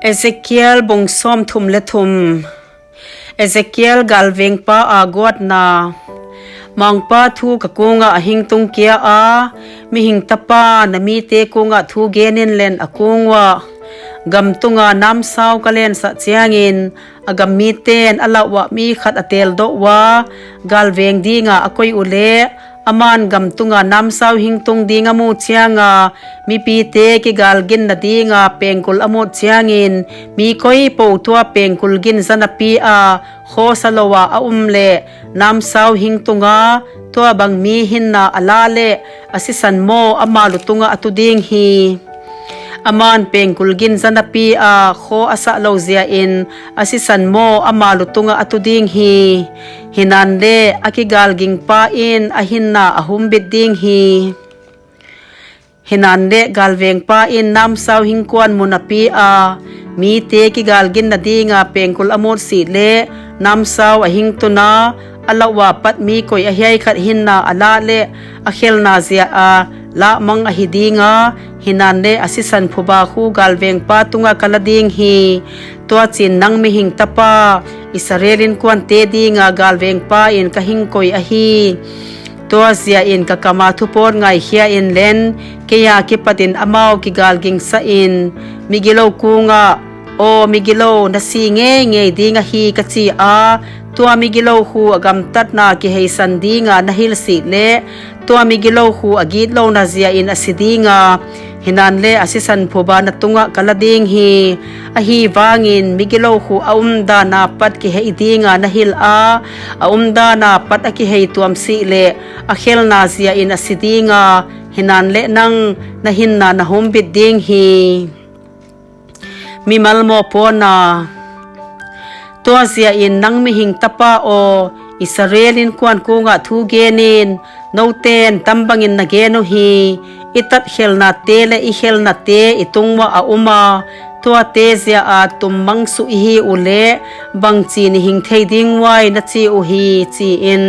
Ezekiel bongsom thum le thum Ezekiel galveng pa agot na mangpa thu kakunga ahing tung kia a mi hing tapa na mi te kunga thu genin len akungwa gam tunga nam saw kalen sa chiangin agam mi ten alawa mi khat atel do wa galveng dinga akoi ule aman gam tunga nam saw hing tung dinga mu chianga mi pi te ki galgin na dinga pengkul amot chiangin mi koi po tua pengkul gin zanapi a kho salowa a umle nam saw hing tunga tua bang mi hinna alale asisan mo amalu tunga atuding hi aman pengkul gin zanapi a kho asa lozia in asisan mo amalu tunga atuding hi hinande akigal ging pa in ahinna ahumbit ding hi hinande galveng pa in nam saw hingkwan munapi a mi te ki galgin na dinga pengkul amot si le nam saw ahing tuna alawa pat mi koy ahyay khat hinna alale akhel na zia a la mang ahidinga hinande asisan phuba khu galveng pa tunga kalading hi to chin nang mi hing tapa israelin kwan te dinga galveng pa in kahing koy ahi to zia in kakama thupon ngai hia in len keya ki patin amao ki galging sa in migilo kunga o migilo nasinge nge dinga hi kachi a tua migilo hu agam tat na ki heisan dinga nahil si le tua migilo hu agit lo na zia in asidinga hinanle asisan phoba na tunga kalading hi ahi wangin migilo hu aumda na pat ki heidinga nahil a aumda na pat aki hei tuam si le akhel na zia in asidinga hinanle nang nahinna na hombit ding hi mimalmo pona to zia in nang mi hing tapa o israelin kwan kunga thu genin noten tambangin na geno hi itat helna tele I helna te itungwa a uma to te zia a tummang su hi ule bangchi ni hing thei ding wai na chi u hi chi in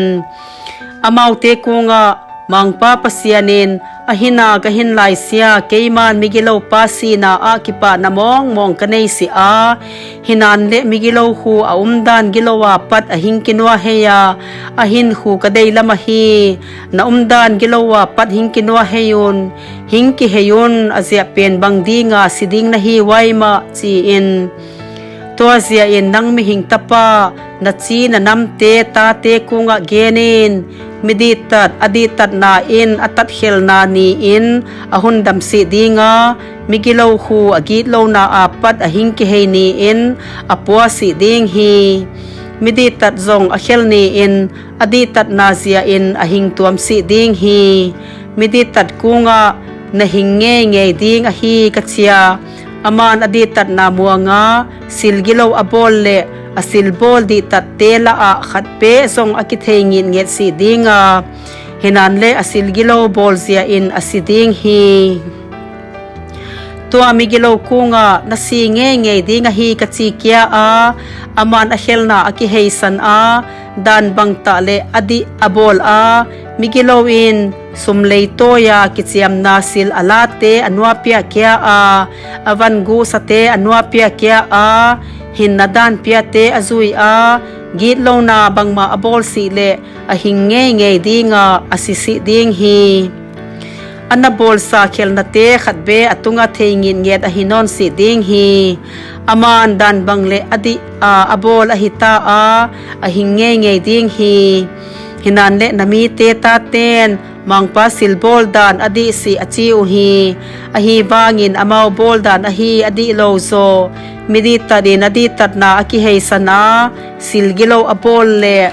amau te kunga mangpa pasianin ahina kahin lai sia keiman migilo pasina a kipa namong mong kanei si a hinan le migilo hu aumdan gilowa pat ahing kinwa heya ahin hu kadei lamahi na umdan gilowa pat hing kinwa heyun hingki heyun azia pen bangdinga siding na hi waima chi in to zia in nang mi hing tapa na chi na namte ta te kunga genin miditat aditat na in atat hel na ni in ahundam si dinga migilo hu agitlo na apat ahing ki hei ni in apwa si ding hi miditat zong akhel ni in aditat na zia in ahing tuam si ding hi miditat kunga na hinge nge ding ahi kachia aman aditat na muanga silgilo abol le asilbol di tatela a khatpe song akithengin nget si dinga hinanle asilgilo bol zia in asiding hi to amigilo kunga nasinge nge dinga hi kachikia a aman ahelna akiheisan a dan bangta le adi abol a migilo in sumlei toya kichiam nasil alate anwapia kya a avangu sate anwapia kya a hinnadan piate azui a gitlo na bangma abol si le ahinge nge dinga asisi ding hi anabol sa khel na te khatbe atunga theingin nget ahinon si ding hi aman dan bangle adi abol ahita a ahinge nge ding hi hinanle nami te ta ten mangpa silbol dan adi si achi uhi ahi bangin amau bol dan ahi adi lozo midita din aditat na akihei sana silgilo abol le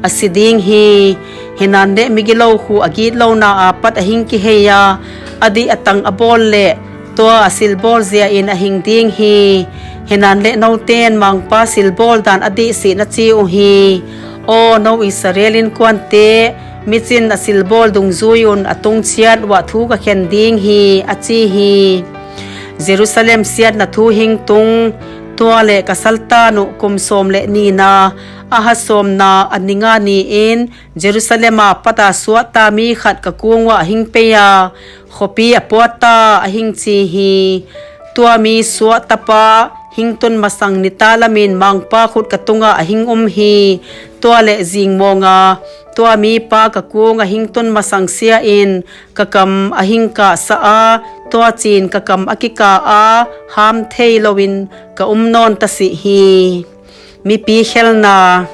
asiding hi hinande migilo hu agitlo na apat ahing kiheya adi atang abol le to silbol zia in ahing ding hi hinanle no ten mangpa silbol dan adi si na chi uhi o no israelin kwante michin asilbol dungzuyun atung chiat wa thu ka khending hi achi hi Jerusalem siat na thu hing tung tuale kasalta no kumsom le ni na ahasom na aninga ni in Jerusalema pata suata mi khat ka kungwa hingpeya khopi apota ahing chi hi tua mi suwa tapa hington masang nitalamin mangpa khut katunga ahing hi tua le jing monga tua mi pa kakunga hington masang sia in kakam ahingka sa a tua chin kakam akika a ham theilowin ka non tasi hi mi pi khelna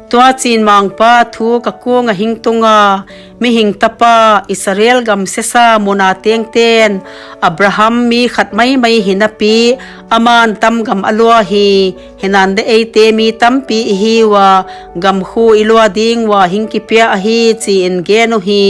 tua chin mangpa thu kakunga hingtunga mi hing tapa Israel gam sesa mona teng ten Abraham mi khat mai hinapi aman tam gam alwa hi hinande eite mi tampi hi wa gam hu ilwa ding wa hingkipia hi chi in geno hi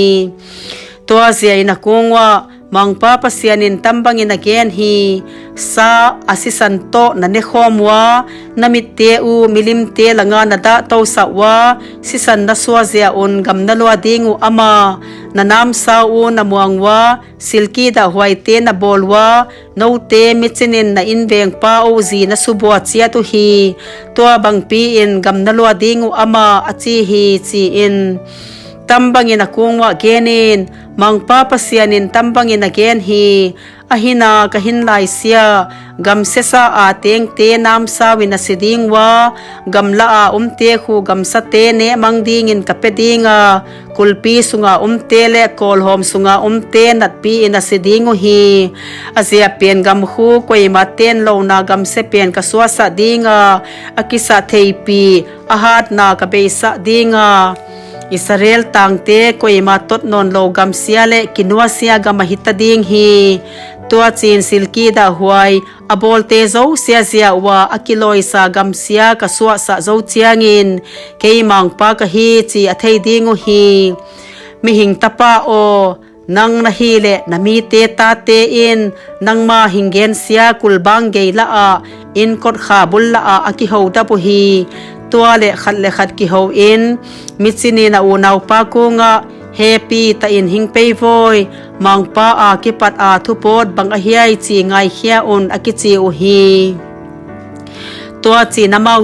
tua zia ina kungwa mangpa pasianin tambangin again hi sa asisanto na nekhomwa namitte u milimte langa nada to sawa sisan na swazia on gamnalwa dingu ama nanam sa u namuangwa silki da huaite na bolwa note michinin na inbeng pa u zi na subwa chia tu hi to bangpi in gamnalwa dingu ama achi hi chi in tambangin akungwa genin mangpapasianin tambangin again hi ahina kahinlai sia gam sesa a teng te nam sa winasidingwa gamla a umte khu gamsa te ne mangdingin kapedinga kulpi sunga umte le kolhom sunga umte natpi inasidingo hi azia pen gam khu koi maten lo na gam se pen kaswasa dinga akisa theipi ahat na kabeisa dinga Israel tangte koi matot non lo gam siale kinwa sia gam hita ding hi tua chin silki da huai abol te zo sia sia wa akiloi sa gam sia ka suwa sa zo chiangin kei mang pa ka hi chi athei dingu hi mi hing tapa o nang na hi le nami te ta te in nang ma hingen sia kulbang geila a in kot kha bulla a aki ho da po hi tua le khat ki ho in michini na unaw pa ko nga happy ta in hing pei voi mangpa a kipat a thupot bang a hiai chi ngai hia on akichi u hi tua chi namau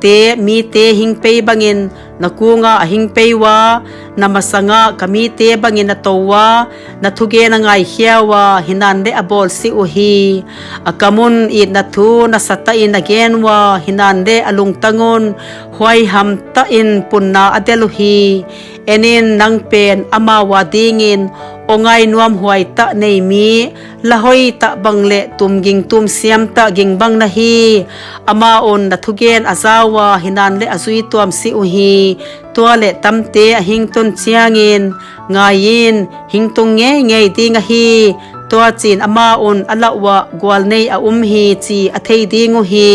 te mi te hing pei bangin nakunga ahing peiwa namasanga kami te bangin atowa nathuge na ngai hiawa hinande abol si uhi akamun it nathu nasata in again wa hinande alung tangon huai ham ta in punna adeluhi enin nangpen ama wadingin ongai nuam huai ta nei mi lahoi ta bangle tumging tum siam ta ging bang na hi ama on nathugen azawa hinan le azui tuam si uhi tuale tamte ahing ton chiangin ngayin hingtung nge dinga hi tua chin ama on alawa gwal nei a hi chi athei dingu hi